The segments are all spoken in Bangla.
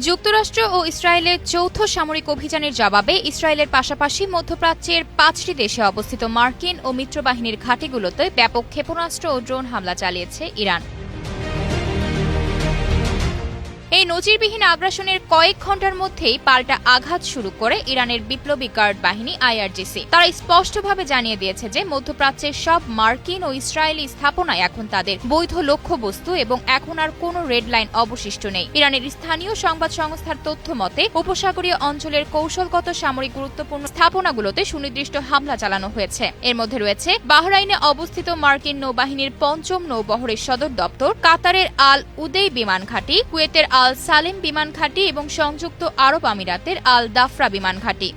যুক্তরাষ্ট্র ও ইসরায়েলের যৌথ সামরিক অভিযানের জবাবে ইসরায়েলের পাশাপাশি মধ্যপ্রাচ্যের ৫টি দেশে অবস্থিত মার্কিন ও মিত্রবাহিনীর ঘাঁটিগুলোতে ব্যাপক ক্ষেপণাস্ত্র ও ড্রোন হামলা চালিয়েছে ইরান। এই নজিরবিহীন আগ্রাসনের কয়েক ঘণ্টার মধ্যেই পাল্টা আঘাত শুরু করে ইরানের বিপ্লবী গার্ড বাহিনী আইআরজিসি। তারা স্পষ্টভাবে জানিয়ে দিয়েছে যে মধ্যপ্রাচ্যের সব মার্কিন ও ইসরায়েলি স্থাপনায় এখন তাদের বৈধ লক্ষ্যবস্তু এবং এখন আর কোনো রেড লাইন অবশিষ্ট নেই। ইরানের স্থানীয় সংবাদ সংস্থার তথ্য মতে উপসাগরীয় অঞ্চলের কৌশলগত সামরিক গুরুত্বপূর্ণ স্থাপনাগুলোতে সুনির্দিষ্ট হামলা চালানো হয়েছে। এর মধ্যে রয়েছে বাহরাইনে অবস্থিত মার্কিন নৌবাহিনীর ৫ম নৌবহরের সদর দপ্তর, কাতারের আল উদেই বিমান ঘাঁটি, কুয়েতের আল সালেম বিমান ঘাঁটি এবং সংযুক্ত আরব আমিরাতের আল দাফরা বিমান ঘাঁটি।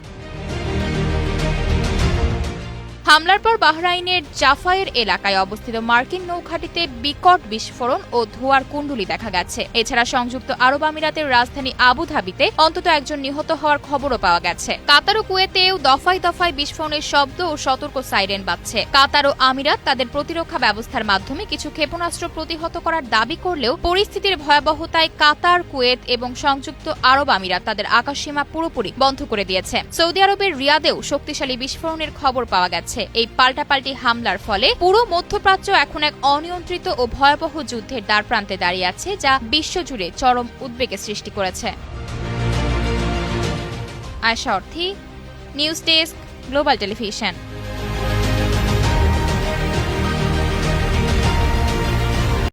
হামলার পর বাহরাইনের জাফায়ের এলাকায় অবস্থিত মার্কিন নৌঘাঁটিতে বিকট বিস্ফোরণ ও ধোঁয়ার কুণ্ডলী দেখা গেছে। এছাড়া সংযুক্ত আরব আমিরাতের রাজধানী আবুধাবিতে অন্তত একজন নিহত হওয়ার খবরও পাওয়া গেছে। কাতার ও কুয়েতেও দফায় দফায় বিস্ফোরণের শব্দ ও সতর্ক সাইরেন বাজছে। কাতার ও আমিরাত তাদের প্রতিরক্ষা ব্যবস্থার মাধ্যমে কিছু ক্ষেপণাস্ত্র প্রতিহত করার দাবি করলেও পরিস্থিতির ভয়াবহতায় কাতার, কুয়েত এবং সংযুক্ত আরব আমিরাত তাদের আকাশসীমা পুরোপুরি বন্ধ করে দিয়েছে। সৌদি আরবের রিয়াদেও শক্তিশালী বিস্ফোরণের খবর পাওয়া গেছে। এই পাল্টাপাল্টি হামলার ফলে পুরো মধ্যপ্রাচ্য এখন এক অনিয়ন্ত্রিত ও ভয়াবহ যুদ্ধের দ্বারপ্রান্তে দাঁড়িয়ে আছে, যা বিশ্বজুড়ে চরম উদ্বেগের সৃষ্টি করেছে। আয়েশা অর্থী, নিউজ ডেস্ক, গ্লোবাল টেলিভিশন।